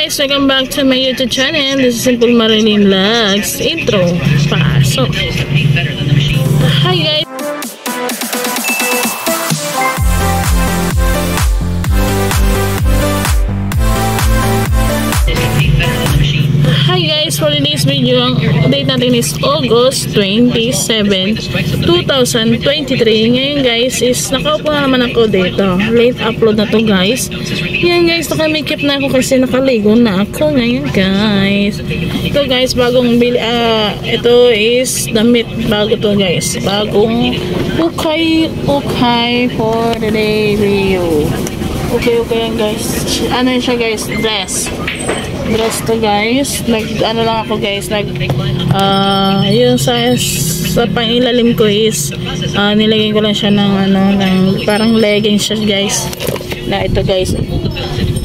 guys, welcome back to my YouTube channel. This is Simple Marilyn Vlogs. Intro, pasok. Hi guys. Hi guys, for today's video, ang date natin is August 27, 2023. Ngayon guys, is nakaupo na naman ako dito. Late upload na to guys. Yan guys, nakamikip na ako kasi nakaligo na ako ngayon guys. Ito guys, bagong ito is damit. Bago to guys. Bagong ukay for the day video. Okay yan guys. Ano yun siya guys? Dress to guys. Ano lang ako guys, yung sa pangilalim ko is nilagyan ko lang siya ng ng parang leggings siya guys. Na ito guys.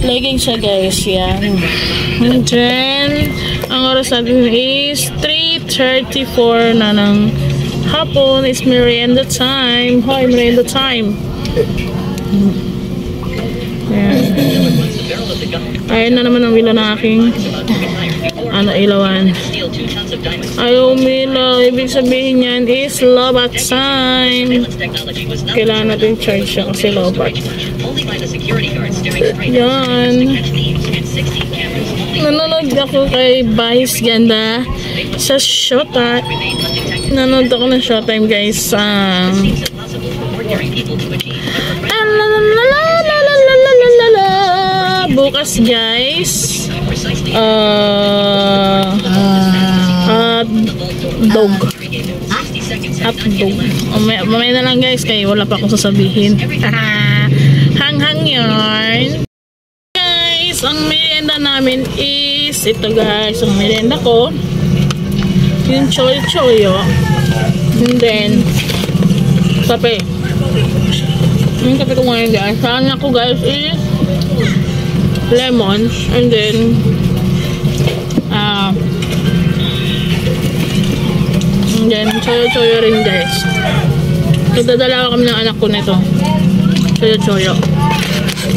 Leggings siya guys, yan. And then ang oras natin is 3:34 na ng hapon. Is merienda time. Hoy, merienda time. Ayan na naman ang ilaw ng aking ilawan. Ayaw umilaw. Ibig sabihin yan is lobat time. Kailangan natin charge siya kasi lobat. Yan. Nanonood ako kay Vice Ganda sa Showtime. Nanonood ako ng Showtime guys. Bukas guys dog mamaya na lang guys kaya wala pa akong sasabihin. Hang yarn guys. Ang merienda namin is ito guys. Ang merienda ko yung choyo and then kape. Yung kape ko ngayon guys. Saan ako guys is lemon and then choyo rin guys. Nagdadala kami ng anak ko nito. Choyo.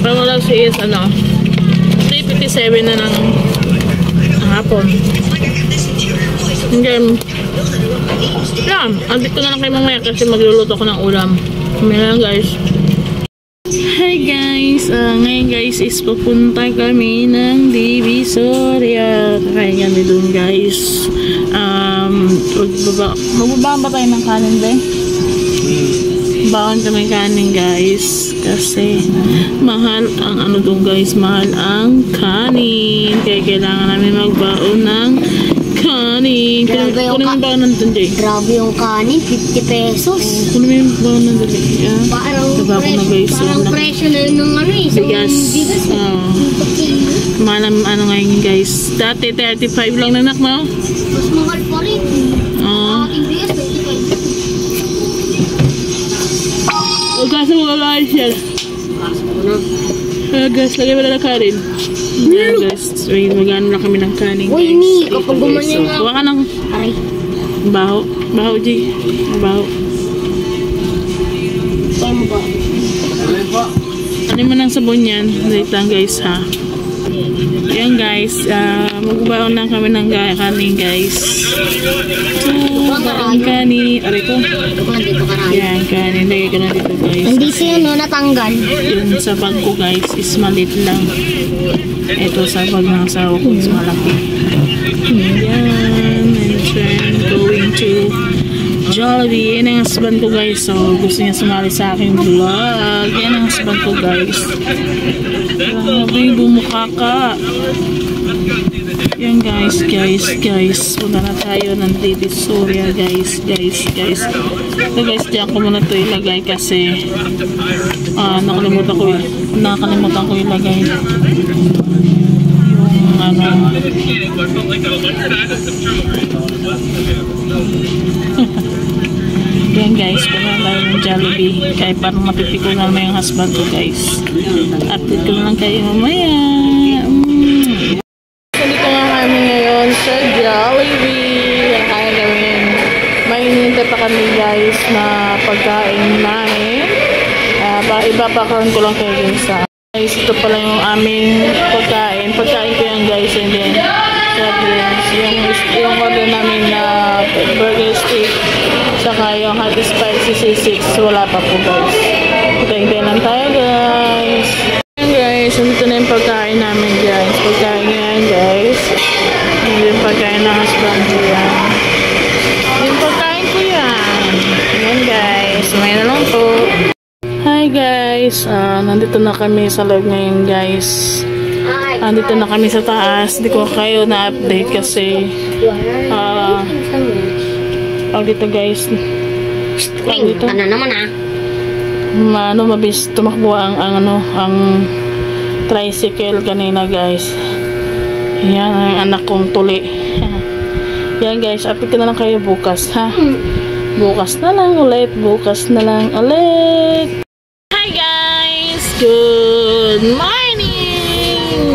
Pero lang si is 3:57 na ng hapon. And then andit ko na lang kayo mamaya kasi magluluto ko ng ulam. Mamaya lang guys. Hi guys, ngayon guys is pupunta kami ng Divisoria. Kakain kami dun guys. Magbabaan ba tayo ng kanin ba? Baon kami kanin guys. Kasi mahal ang dun guys. Mahal ang kanin. Kaya kailangan namin magbaon ng kanin. Grabe yung kanin. Grabe yung kanin, 50 pesos. Kunin mo yung baon ng dali. Parang presyo na yun ng bigas. Malam ngayon guys. Dati 35 lang na anak mo. Mas mahal pa rin. Ating bigas 25. Kaso mo guys yan. Guys, lagay mo na ng kanin. Yan guys. Wait, magano na kami ng kanin guys. Uy, ni, kapag gumanyan nga. Huwag ka ng baho. Baho, G. Baho. Paano ba? Ano mo ng sabon yan? Wait lang guys ha. Yan guys. Magbaon na kami ng kanin guys. Ang kanin. Aray ko. Yan, kanin. Lagay ko na dito guys. Hindi siya natanggal. Yung sa bag ko guys is malit lang. Ito sa bag ng asawa ko is malaki. Yan. And then going to Jollibee. Yan ang husband ko guys. So gusto niya sumali sa aking vlog. Yan ang husband ko guys. Grabe, bumukha ka. Yan guys. Punta na tayo ng Divisoria guys. Ito guys, diyan ko muna ito ilagay kasi nakalimutan ko ilagay yan guys, punta tayo ng Jollibee kaya parang mapipiko na naman yung husband ko guys. Update ko lang kayo mamaya. Dito nga kami ngayon sa Jollibee. Kaya gawin may hinihintay pa kami guys na pagkain namin. Iba pa ko lang kayo guys. Guys, ito pala yung aming pagkain. Pagkain ko yan guys. burger stick, saka yung hot spicy C6, wala pa po guys. Hintay lang tayo guys. Ayan guys, nandito na yung pagkain namin guys. Pagkain yan guys. Hindi yung pagkain ng husband ko yan. Yung pagkain ko yan. Ayan guys, mayroon lang po. Hi guys, nandito na kami sa loob ngayon guys. Nandito na kami sa taas. Hindi ko kayo na-update kasi dito guys. Dito. Ano naman Mabilis tumakbo ang tricycle kanina guys. Yan ang anak kong tuli. Yan guys, update ko na lang kayo bukas ha. Bukas na lang ulit. Hi guys! Good morning!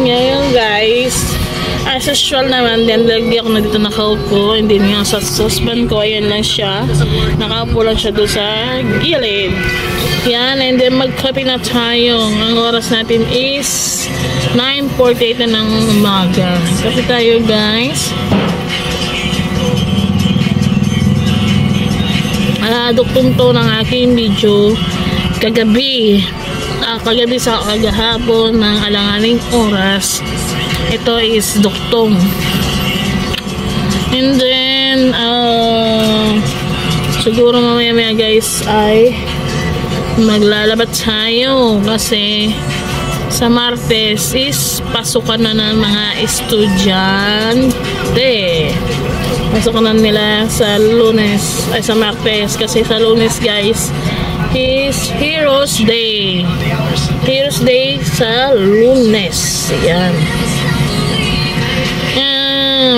Ngayon guys, as usual naman, lagi ako na dito nakaupo. Hindi nga sa suspan ko, ayan lang siya. Nakaupo lang siya doon sa gilid. Yan, and then magkape na tayo. Ang oras natin is 9:48 na ng umaga. Kape tayo guys. Duktong to ng aking video kagabi sa kagahapon ng alanganing oras. Ito is duktong. And then siguro mamaya guys ay maglalabat tayo kasi sa Martes is pasukan na ng mga estudyante. Pasukan na nila sa Lunes ay sa Martes kasi sa Lunes guys is Heroes Day. Heroes Day sa Lunes. Ayan.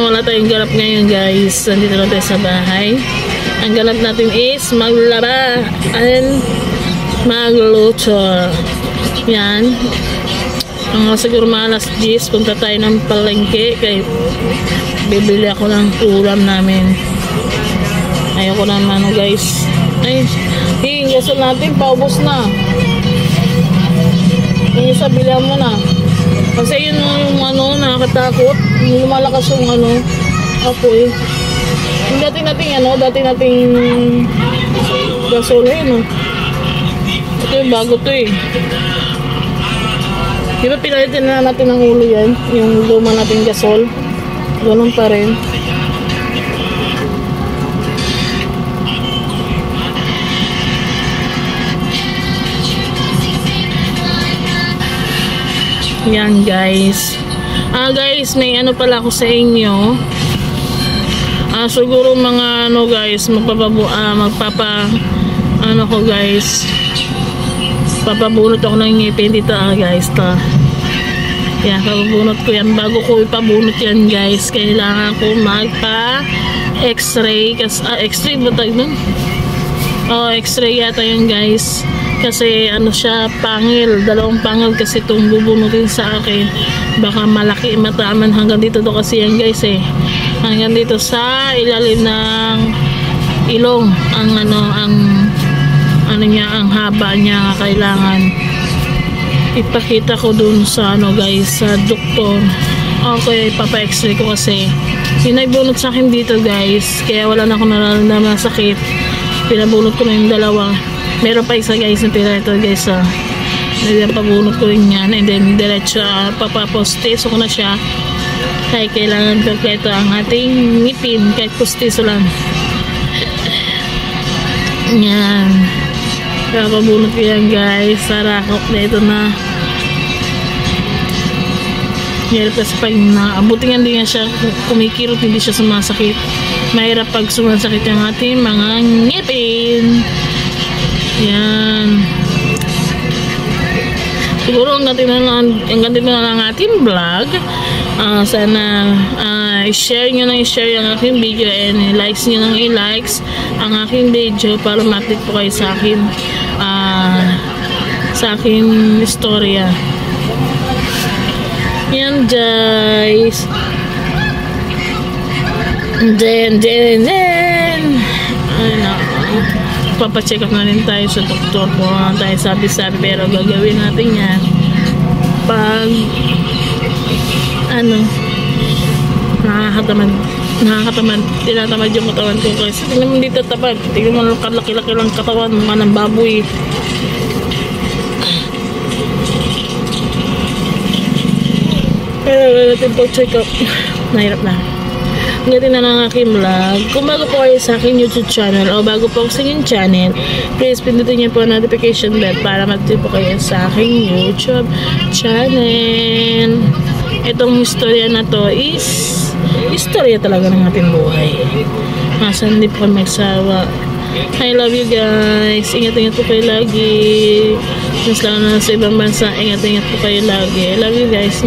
Wala tayong ganap ngayon guys. Nandito na tayo sa bahay. Ang ganap natin is maglaba and magluto. Yan. Siguro mga alas 10 punta tayo ng palengke kaya bibili ako ng ulam namin. Ayoko naman guys. Ay, yung gasol natin paubos na. Yung isa bilihan mo na. Kasi yun yung nakakatakot. Yung lumalakas yung apoy. Yung dati nating gasol yun. Ito yung bago to eh. Di ba pinalitin na natin ng ulo yan? Yung luma natin gasol. Ganun pa rin. Yan guys. Guys, may pala ako sa inyo. Siguro mga guys, papabunot ako ng ngipin dito guys yan, papabunot ko yan. Bago ko ipabunot yan guys, kailangan ko magpa x-ray x-ray ba tawag nun? X-ray yata yun guys kasi siya pangil, dalawang pangil kasi itong bubunutin sa akin. Baka malaki mataman hanggang dito kasi yan guys hanggang dito sa ilalim ng ilong ang haba niya kailangan ipakita ko dun sa guys sa doktor. Okay, papa x-ray ko kasi pinagbunot sa akin dito guys kaya wala na akong nararamdaman na sakit. Pinabunot ko na yung dalawa, meron pa isa guys na pila ito guys pabunot ko rin yan and then diretso papapostiso ko na siya kaya kailangan perfecto ang ating ngipin kahit postiso lang yan. Kaya pabunot ko yan guys. Sarakok na ito na. Hirap kasi pag naabutin nga din siya kumikirot, hindi siya sumasakit. Mahirap pag sumasakit yung ating mga ngipin. Yan. Siguro ang ganti na lang ating vlog. Sana i-share nyo ng i-share yung aking video and i-likes nyo ng i-likes ang aking video para ma-update po kayo sa aking istorya. Yan guys. Then papacheck up na rin tayo sa doktor po. Tayo sabi-sabi pero gagawin natin yan pag nakakatamad Nakakatamad. Tinatamad yung katawan ko guys. Tingnan mo dito tapad. Tingnan mo kalaki-laki lang katawan. Mga ng baboy. Kaya natin po check up. Nahirap na. Ngayon na ng aking vlog. Kung bago po kayo sa aking YouTube channel o bago po ako sa aking channel, please pindutin niyo po ang notification bell para mag-tip po kayo sa aking YouTube channel. Itong istorya na to is istorya talaga ng ating buhay. Masa hindi po kami magsawa. I love you guys. Ingat-ingat po kayo lagi. Mas lang na sa ibang bansa, ingat-ingat po kayo lagi. I love you guys.